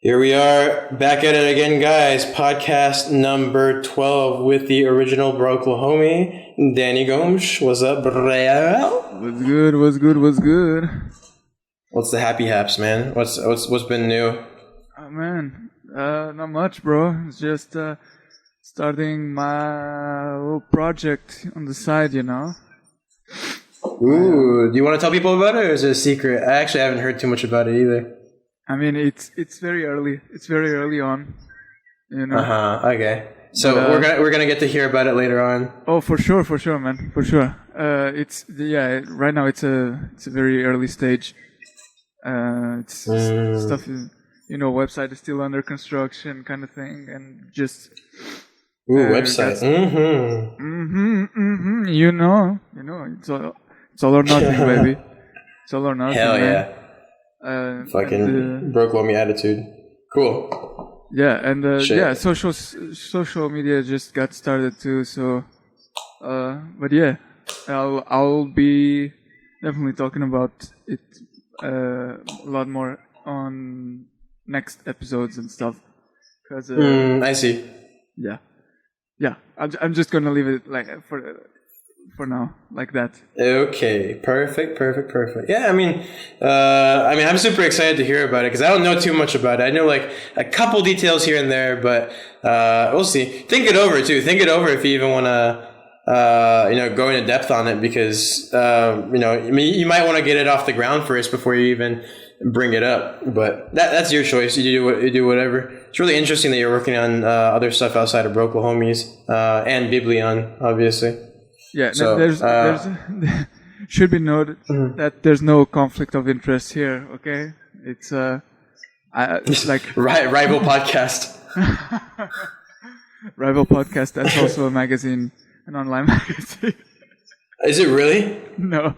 Here we are back at it again, guys. Podcast number 12 with the original Broklahomie, Dani Gomes. What's up, bro? What's good? What's good? What's good? What's the happy haps, man? What's been new? Oh man, not much, bro. It's just starting my little project on the side, you know. Ooh, do you want to tell people about it, or is it a secret? I actually haven't heard too much about it either. I mean, it's very early. It's very early on, you know. Okay. So but, we're gonna get to hear about it later on. Oh, for sure, man, for sure. Right now it's a very early stage. It's stuff, you know, website is still under construction, kind of thing, and just. Website. You know, it's all or nothing, baby. It's all or nothing. Hell man. yeah. Fucking Broklahomies attitude. Cool. Yeah, and social media just got started too. So, but yeah, I'll be definitely talking about it a lot more on next episodes and stuff. Cause I see. Yeah. I'm just gonna leave it like for now, like that. Okay, perfect. Yeah, I mean, I'm super excited to hear about it because I don't know too much about it. I know like a couple details here and there, but we'll see. Think it over too. Think it over if you even want to, go into depth on it because you might want to get it off the ground first before you even bring it up. But that's your choice. You do whatever. It's really interesting that you're working on other stuff outside of Broklahomies and Biblion, obviously. Yeah, so, there's should be noted that there's no conflict of interest here. Okay, it's like rival podcast. Rival podcast. That's also a magazine, an online magazine. Is it really? No.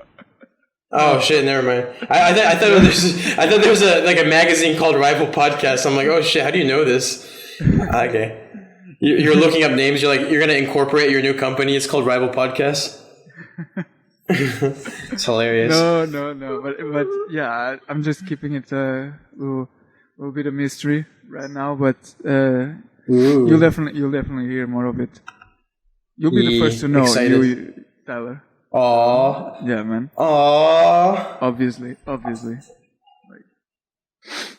Oh shit! Never mind. I thought there was a magazine called Rival Podcast. I'm like, oh shit! How do you know this? Okay. You're looking up names. You're going to incorporate your new company. It's called Rival Podcast. It's hilarious. No. But yeah, I'm just keeping it a little bit of mystery right now. But you'll definitely hear more of it. You'll be the first to know. You, Tyler. Aww. Yeah, man. Aww. Obviously. But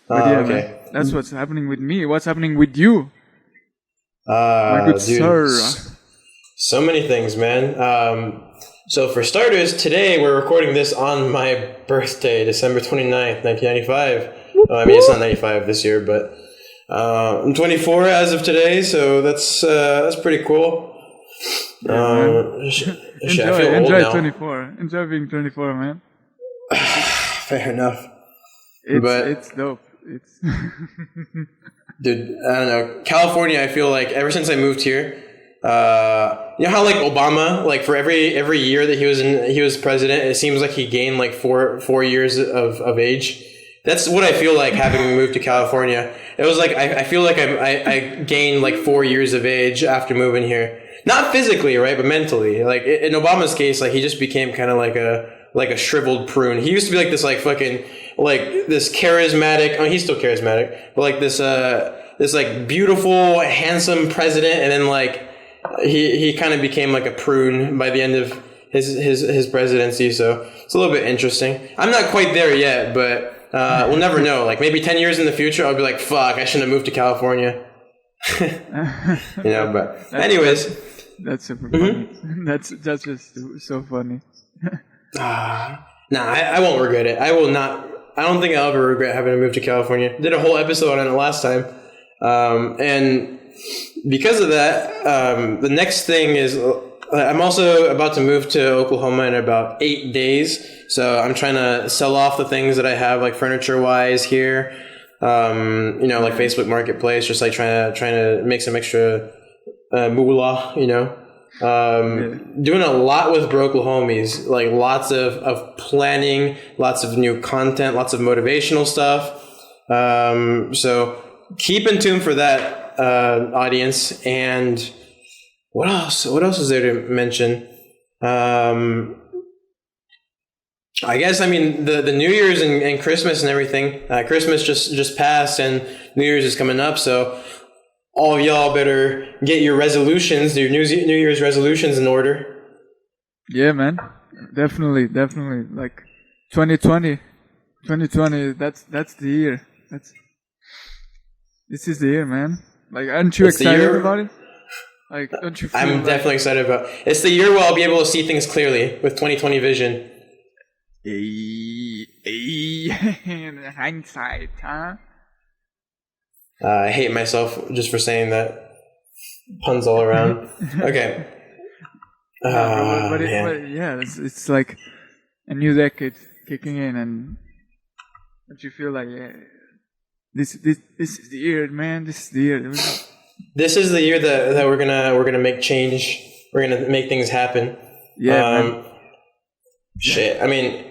okay. Man, that's what's happening with me. What's happening with you? My good dude, sir. So many things, man. So for starters, today we're recording this on my birthday, December 29th, 1995. I mean, it's not 95 this year, but I'm 24 as of today, so that's pretty cool. Enjoy 24. Enjoy being 24, man. Fair enough. It's dope. It's Dude, I don't know. California, I feel like ever since I moved here, you know how like Obama, like for every year that he was president, it seems like he gained like four years of age. That's what I feel like having moved to California. It was like I feel like I gained like 4 years of age after moving here. Not physically, right, but mentally. Like in Obama's case, like he just became kind of like a shriveled prune. He used to be like this like fucking like this charismatic. I mean, he's still charismatic, but like this like beautiful, handsome president, and then like he kind of became like a prune by the end of his presidency. So it's a little bit interesting. I'm not quite there yet, but we'll never know. Like maybe 10 years in the future, I'll be like, fuck, I shouldn't have moved to California. But anyways, that's super funny. That's just so funny. Nah, I won't regret it. I will not. I don't think I'll ever regret having to move to California. Did a whole episode on it last time. And because of that, the next thing is I'm also about to move to Oklahoma in about 8 days. So I'm trying to sell off the things that I have, like furniture wise here. Like Facebook Marketplace, just like trying to make some extra moolah, doing a lot with Broklahomies, like lots of planning, lots of new content, lots of motivational stuff. So keep in tune for that, audience. And what else is there to mention? I guess, I mean, the New Year's and Christmas and everything. Christmas just passed and New Year's is coming up. So all of y'all better get your resolutions, your New Year's resolutions in order. Yeah, man. Definitely. Like 2020, that's the year. This is the year, man. Like, aren't you excited about it? Like, don't you feel I'm definitely excited about it. It's the year where I'll be able to see things clearly with 2020 vision. Hindsight, huh? I hate myself just for saying that. Puns all around. Okay. But yeah, it's like a new decade kicking in, and don't you feel like, yeah, this is the year, man. This is the year. This is the year that we're gonna make change. We're gonna make things happen. Yeah, man. Shit. I mean,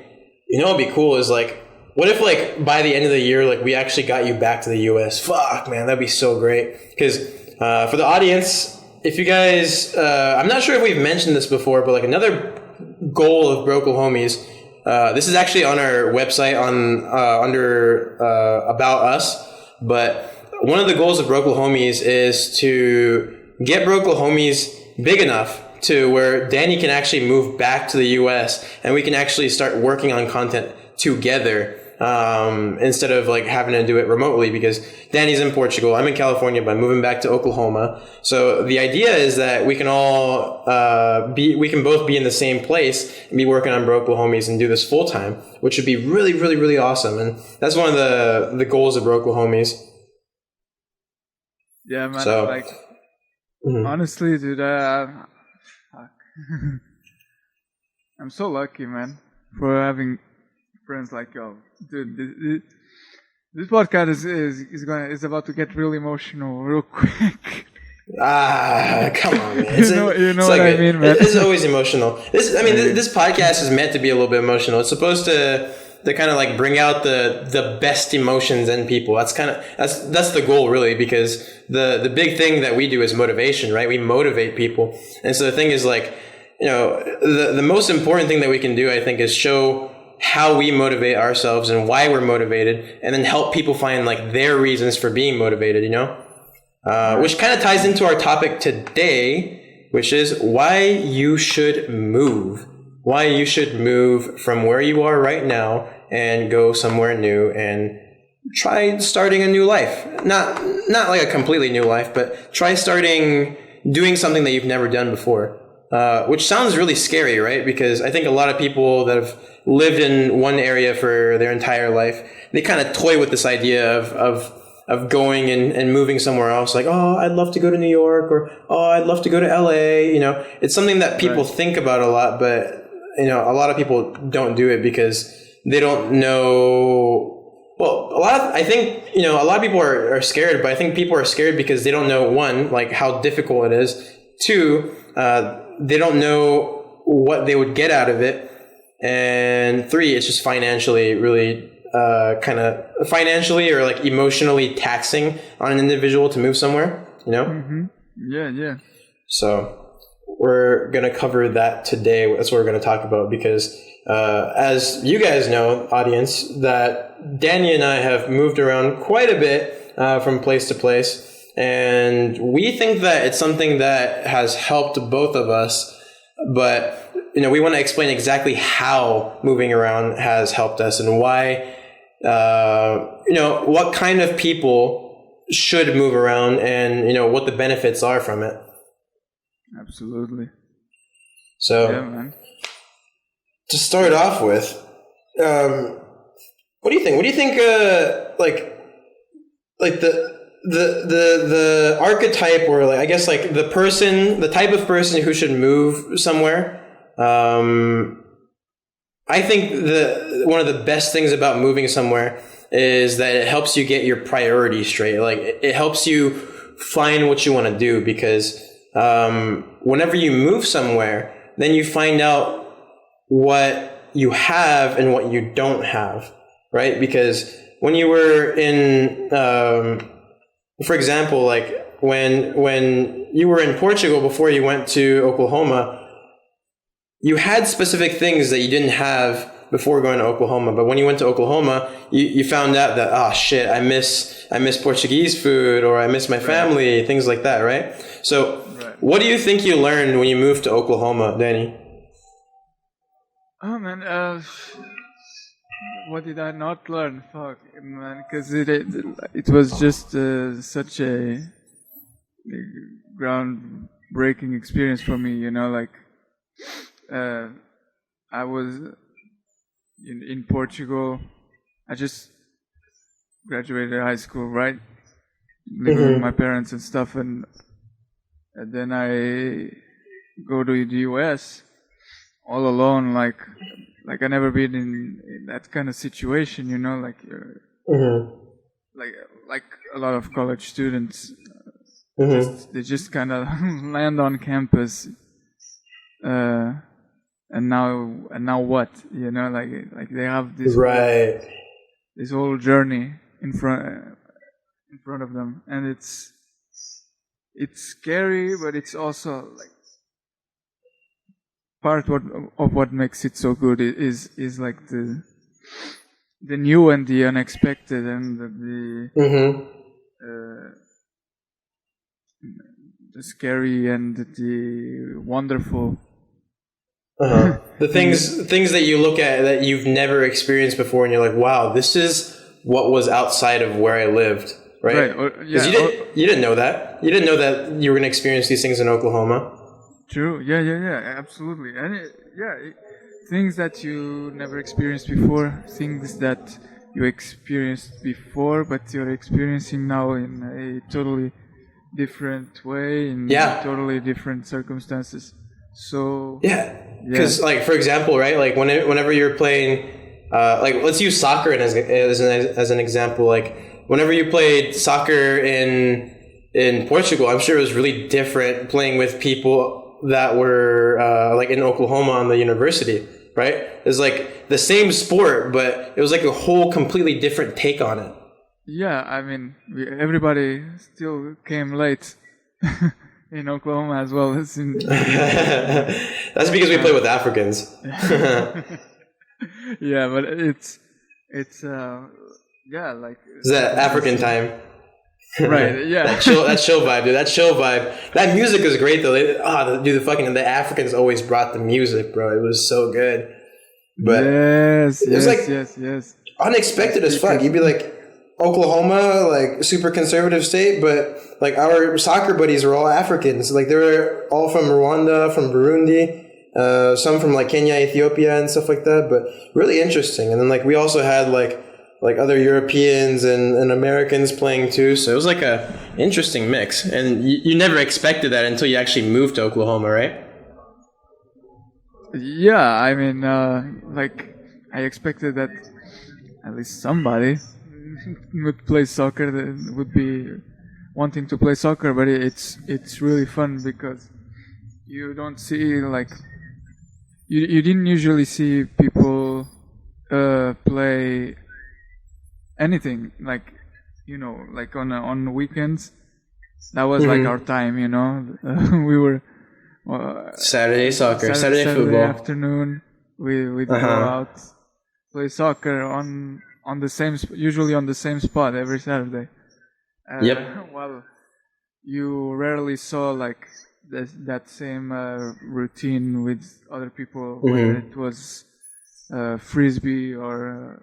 you know what'd be cool is like, what if like by the end of the year, like we actually got you back to the US? Fuck, man, that'd be so great. Because for the audience, if you guys, I'm not sure if we've mentioned this before, but like another goal of Broklahomies, this is actually on our website under About Us, but one of the goals of Broklahomies is to get Broklahomies big enough to where Dani can actually move back to the US and we can actually start working on content together instead of like having to do it remotely, because Dani's in Portugal, I'm in California, but I'm moving back to Oklahoma. So the idea is that we can all we can both be in the same place and be working on Broklahomies and do this full time, which would be really, really, really awesome. And that's one of the goals of Broklahomies. Yeah, man. So, like, honestly, dude, I'm so lucky, man, for having friends like y'all. Dude, this podcast is about to get real emotional real quick. Come on, man. You know what I mean, man. It's always emotional. This podcast is meant to be a little bit emotional. It's supposed to kind of like bring out the best emotions in people. That's the goal, really, because the big thing that we do is motivation, right? We motivate people. And so the thing is, like, you know, the most important thing that we can do, I think, is show how we motivate ourselves and why we're motivated, and then help people find like their reasons for being motivated, you know? Which kind of ties into our topic today, which is why you should move. Why you should move from where you are right now and go somewhere new and try starting a new life. Not like a completely new life, but try doing something that you've never done before. Which sounds really scary, right? Because I think a lot of people that have lived in one area for their entire life, they kind of toy with this idea of going and moving somewhere else. Like, oh, I'd love to go to New York, or, oh, I'd love to go to LA. You know, it's something that people think about a lot, but, you know, a lot of people don't do it because they don't know. Well, I think, you know, a lot of people are scared, but I think people are scared because they don't know, one, like how difficult it is. Two, they don't know what they would get out of it. And three, it's just financially really kind of financially or like emotionally taxing on an individual to move somewhere, you know? Mm-hmm. Yeah. So we're going to cover that today. That's what we're going to talk about, because as you guys know, audience, that Dani and I have moved around quite a bit from place to place. And we think that it's something that has helped both of us, but, you know, we want to explain exactly how moving around has helped us and why, you know, what kind of people should move around and, you know, what the benefits are from it. Absolutely. So, yeah, man. To start off with, what do you think? What do you think, like the archetype, or like, I guess like the type of person who should move somewhere? I think one of the best things about moving somewhere is that it helps you get your priorities straight. Like it helps you find what you want to do, because whenever you move somewhere, then you find out what you have and what you don't have, right? Because when you were in, for example, like when you were in Portugal before you went to Oklahoma, you had specific things that you didn't have before going to Oklahoma. But when you went to Oklahoma, you found out that, oh shit, I miss Portuguese food, or I miss my family, things like that, right? So what do you think you learned when you moved to Oklahoma, Danny? Oh man, what did I not learn? Fuck, man, because it was just such a groundbreaking experience for me, you know, like I was in Portugal. I just graduated high school, right? Living with my parents and stuff, and then I go to the US all alone, like I never been in that kind of situation, you know, like like a lot of college students, they just kind of land on campus, and now what, you know, like they have this this whole journey in front of them, and it's scary, but it's also like part of what makes it so good is like the new and the unexpected, and the scary and the wonderful. The things that you look at that you've never experienced before, and you're like, wow, this is what was outside of where I lived, right? Because you didn't know that. You didn't know that you were going to experience these things in Oklahoma. True. Yeah, absolutely. And things that you never experienced before, things that you experienced before, but you're experiencing now in a totally different way, in totally different circumstances. So because like, for example, right, like whenever you're playing, like let's use soccer as an example. Like whenever you played soccer in Portugal, I'm sure it was really different playing with people that were like in Oklahoma on the university, right? It was like the same sport, but it was like a whole completely different take on it. Yeah, I mean, everybody still came late in Oklahoma as well as in. That's because we play with Africans. Yeah, but it's like. Is that African time? Right, yeah. that chill vibe, dude. That chill vibe. That music is great though. The Africans always brought the music, bro. It was so good. But it was like unexpected as fuck. You'd be like, Oklahoma, like super conservative state, but like our soccer buddies were all Africans. Like they were all from Rwanda, from Burundi, some from like Kenya, Ethiopia, and stuff like that. But really interesting. And then like we also had like other Europeans and Americans playing too. So it was like a interesting mix. And you never expected that until you actually moved to Oklahoma, right? Yeah, I mean, like I expected that at least somebody would play soccer, that would be wanting to play soccer, but it's really fun because you don't see like you didn't usually see people play anything, like, you know, like on weekends. That was like our time, you know. We were Saturday soccer, Saturday football afternoon. We'd go out, play soccer on the usually on the same spot every Saturday. Well, you rarely saw like that same routine with other people, whether it was frisbee or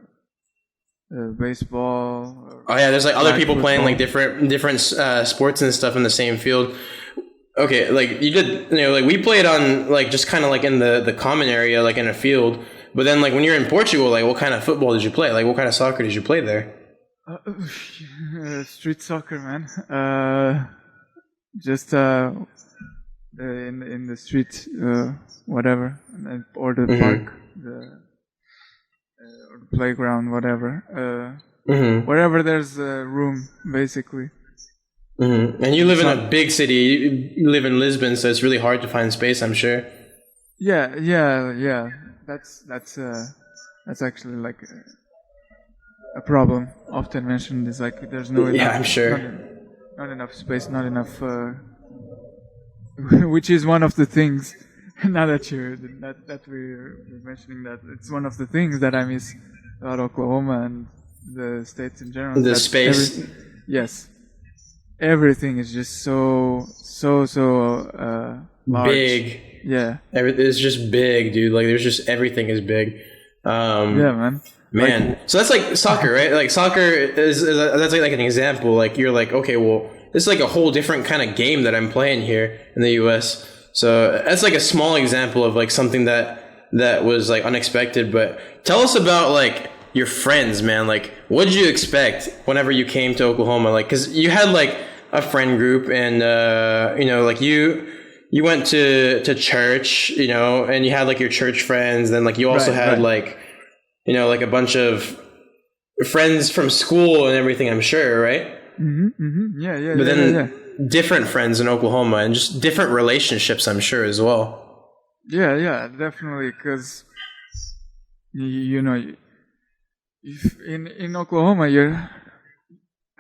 baseball. There's like other people playing like different sports and stuff in the same field. Okay, like you did, you know, like we played on like just kind of like in the common area, like in a field. But then like when you're in Portugal, like what kind of football did you play? Like what kind of soccer did you play there? Street soccer, man. Just in the street, whatever, or the park, or the playground, whatever. Wherever there's room, basically. And you live in a big city. You live in Lisbon, so it's really hard to find space, I'm sure. Yeah. That's actually like a problem often mentioned. Is like there's no enough. Yeah, I'm sure. Not enough space, not enough. Which is one of the things now that we're mentioning that, it's one of the things that I miss about Oklahoma and the states in general. The space. Yes, everything is just so large. Big. Yeah, It's just big, dude. Like there's just everything is big. Yeah, man. Man, so that's like soccer, right? Like soccer is that's like an example. Like you're like, okay, well, this is like a whole different kind of game that I'm playing here in the U.S. So that's like a small example of like something that was like unexpected. But tell us about like your friends, man. Like, what did you expect whenever you came to Oklahoma? Like, because you had like a friend group, and like you went to church, and you had like your church friends. Then like you also had like, like a bunch of friends from school and everything, I'm sure, right? Yeah. But then different friends in Oklahoma and just different relationships, I'm sure, as well. Yeah, definitely. Because, if in Oklahoma, you're,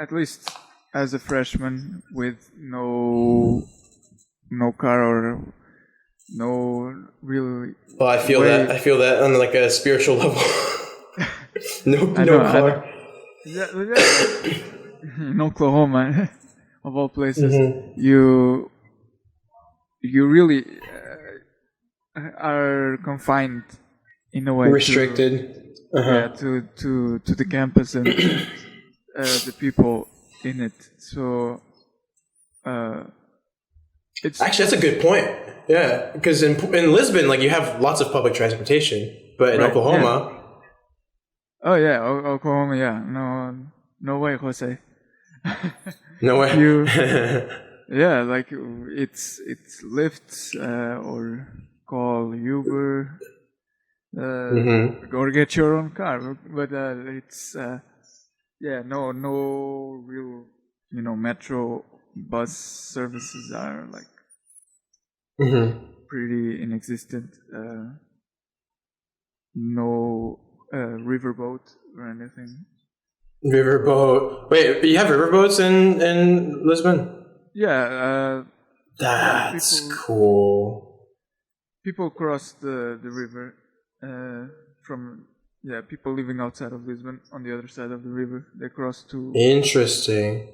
at least as a freshman with no car or no real... Well, I feel that on like a spiritual level. no car. Yeah. In Oklahoma, of all places, you really are confined in a way. Restricted. To the campus and the people in it. So it's actually, that's a good point. Yeah, because in Lisbon, like you have lots of public transportation, but in Oklahoma. Yeah. Oh yeah, Oklahoma. Yeah, no way, Jose. No way. Yeah, like it's Lyft or call Uber, or get your own car. But it's no real metro bus services are like pretty inexistent. No riverboat or anything. Riverboat. Wait, you have riverboats in Lisbon? Yeah. That's cool. People cross the river from people living outside of Lisbon on the other side of the river. They cross to. Interesting.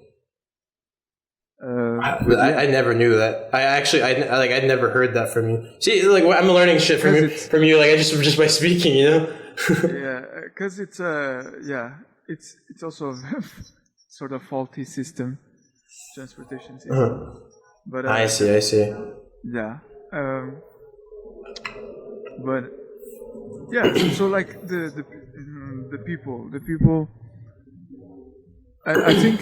I never knew that. I'd never heard that from you. See, like I'm learning shit from you. Like I just by speaking, Yeah, because it's it's also a sort of faulty transportation system. But I see. Yeah. But yeah, so like the people. I think.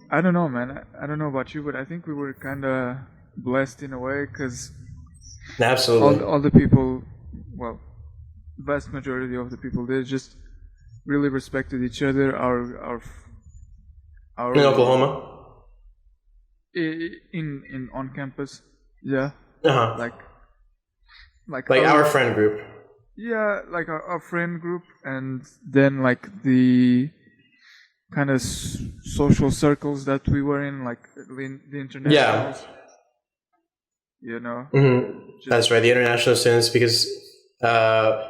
I don't know, man. I don't know about you, but I think we were kind of blessed in a way because absolutely all the people, well, vast majority of the people, they just really respected each other. Our in Oklahoma, in on campus, yeah, like our friend group, yeah, like our friend group, and then like the kind of social circles that we were in, like the internationals. That's right, the international students. Because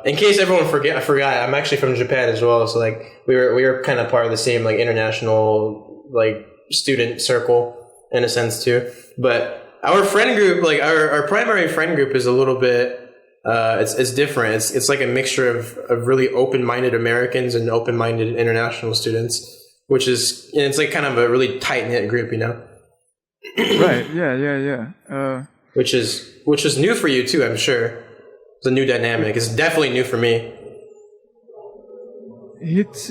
in case everyone I forgot, I'm actually from Japan as well. So like we were kind of part of the same like international like student circle in a sense too. But our friend group, like our primary friend group, is a little bit. It's different. It's like a mixture of really open-minded Americans and open-minded international students. Which is, it's like kind of a really tight-knit group, Right. Yeah. Which is new for you too, I'm sure. It's a new dynamic. It's definitely new for me. It's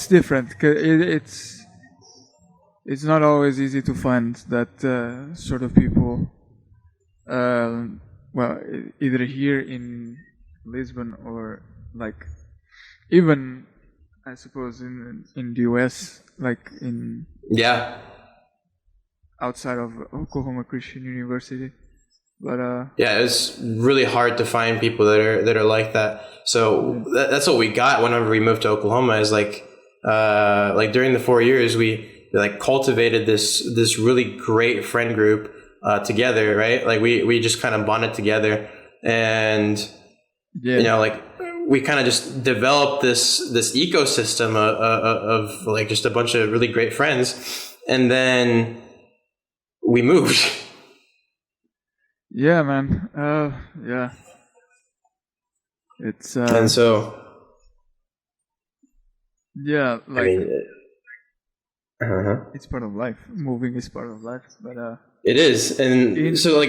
different. It's not always easy to find that sort of people. Well, either here in Lisbon or like even. I suppose in the US, like in outside of Oklahoma Christian University, but it's really hard to find people that are like that. So that's what we got whenever we moved to Oklahoma. Is like during the 4 years we like cultivated this really great friend group together, right? Like we just kind of bonded together, and you know, like we kind of just developed this ecosystem of like just a bunch of really great friends, and then we moved. Yeah, man. Yeah. It's and so yeah, like I mean, it's part of life. Moving is part of life, but it is. And so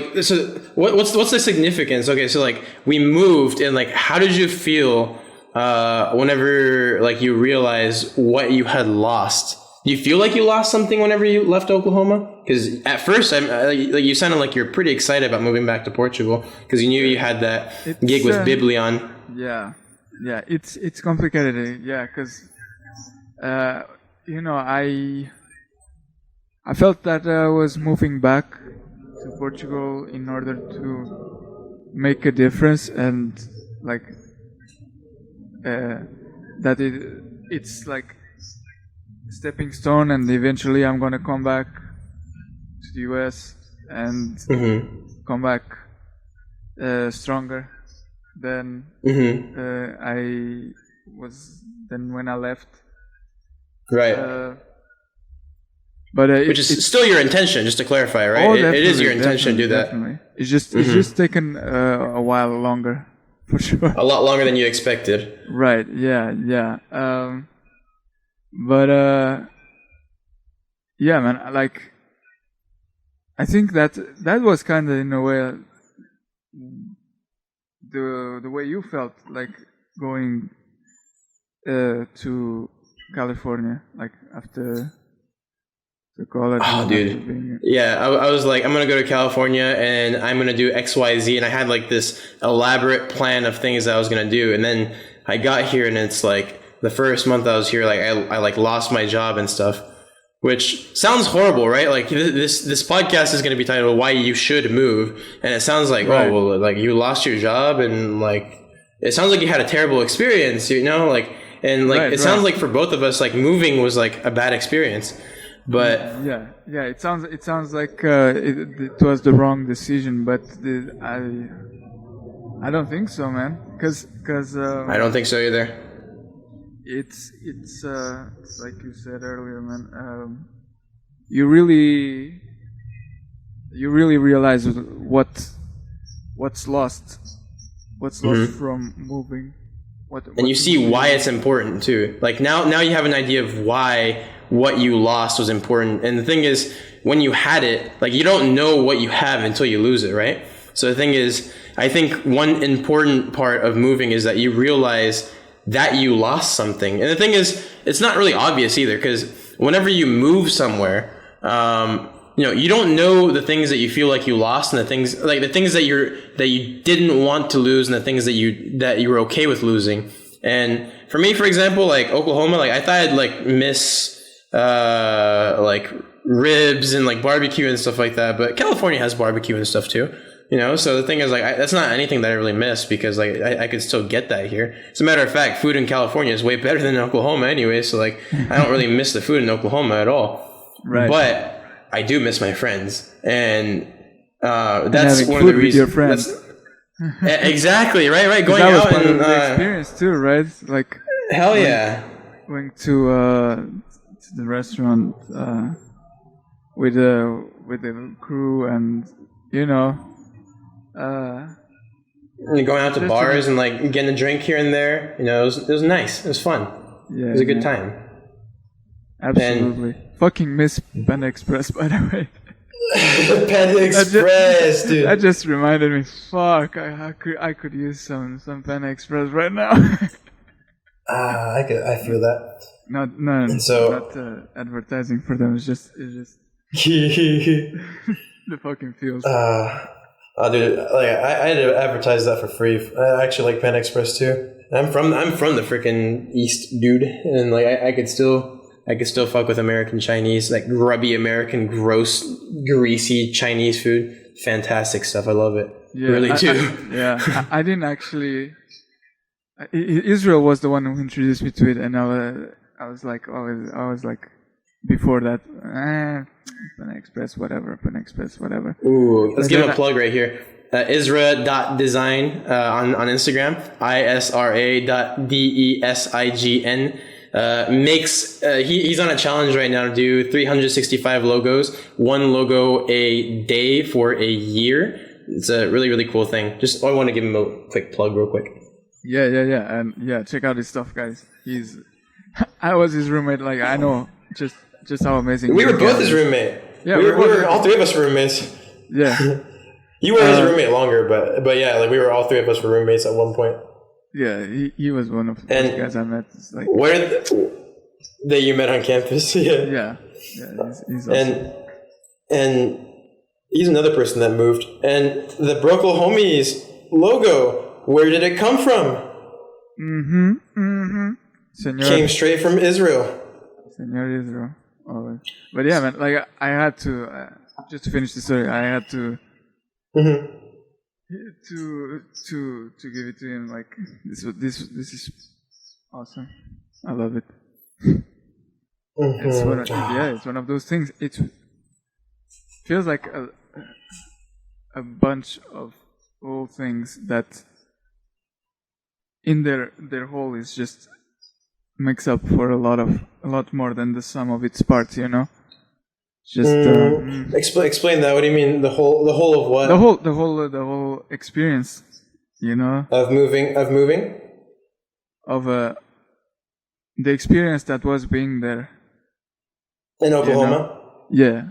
what's the significance? Okay, so like we moved, and like how did you feel whenever like you realized what you had lost? Do you feel like you lost something whenever you left Oklahoma? Because at first, like you sounded like you're pretty excited about moving back to Portugal because you knew you had that gig with Biblion. Yeah, it's complicated. Yeah, because you know, I felt that I was moving back to Portugal in order to make a difference, and like that it's like stepping stone, and eventually I'm gonna come back to the US and come back stronger than I was than when I left. Right. But which is still your intention, just to clarify, right? It is your intention to do that. Definitely. It's just taken a while longer, for sure. A lot longer than you expected. Right. Yeah. But yeah, man. Like, I think that was kind of in a way the way you felt like going to California, like after the college. Oh, dude. Yeah, I was like, I'm going to go to California and I'm going to do X, Y, Z. And I had like this elaborate plan of things that I was going to do. And then I got here and it's like the first month I was here, like I like lost my job and stuff, which sounds horrible, right? Like this podcast is going to be titled Why You Should Move. And it sounds like, right. Oh, well, like you lost your job and like, it sounds like you had a terrible experience, you know, like, and like, it sounds like for both of us, like moving was like a bad experience. But yeah, it sounds like it was the wrong decision, but I don't think so, man. Because I don't think so either. It's like you said earlier, man. You really realize what's lost from moving. And you see why it's important too. Like now you have an idea of why what you lost was important. And the thing is, when you had it, like you don't know what you have until you lose it, right? So the thing is, I think one important part of moving is that you realize that you lost something. And the thing is, it's not really obvious either, because whenever you move somewhere, you know, you don't know the things that you feel like you lost, and the things that you didn't want to lose, and the things that you were okay with losing. And for me, for example, like Oklahoma, like I thought I'd like miss like ribs and like barbecue and stuff like that, but California has barbecue and stuff too, you know. So the thing is, like that's not anything that I really miss, because like I could still get that here. As a matter of fact, food in California is way better than Oklahoma anyway, so like I don't really miss the food in Oklahoma at all. Right. But I do miss my friends, and that's one of the reasons. With your friends. Exactly, right. Going that was out part and of the experience too, right? Like hell yeah, going to the restaurant with the crew, and you know, and going out to bars and like getting a drink here and there. You know, it was nice. It was fun. Yeah, it was a good time. Absolutely. Fucking miss Panda Express, by the way. Panda Express, dude. That just reminded me. Fuck, I could use some Panda Express right now. I feel that. Not advertising for them. It's just the fucking feels. Oh, dude, like I had to advertise that for free. I actually like Panda Express too. I'm from the freaking East, dude, and like I could still fuck with American Chinese, like grubby American, gross, greasy Chinese food. Fantastic stuff. I love it. Yeah, really do. I didn't actually. Israel was the one who introduced me to it, and I was like before that, Panda Express, whatever. Ooh, let's give him a plug right here. Isra.design on Instagram, isra.design. He's on a challenge right now to do 365 logos, one logo a day for a year. It's a really, really cool thing. I want to give him a quick plug real quick. Yeah. And check out his stuff, guys. I was his roommate. Like, I know just how amazing. We were both his roommate. Yeah, we were all three of us were roommates. Yeah. You were his roommate longer, but yeah, like we were all three of us were roommates at one point. Yeah, he was one of those guys I met. Like, that you met on campus? Yeah. He's awesome. And he's another person that moved. And the Broklahomies logo, where did it come from? Came straight from Israel. Senor Israel. Always. But yeah, man, like I had to just to finish the story. I had to to give it to him. Like this is awesome. I love it. It's one of those things. It feels like a bunch of old things that in their whole is just makes up for a lot more than the sum of its parts, you know. Just explain that. What do you mean? The whole of what? The whole experience, you know. Of moving. Of the experience that was being there in Oklahoma. You know? Yeah,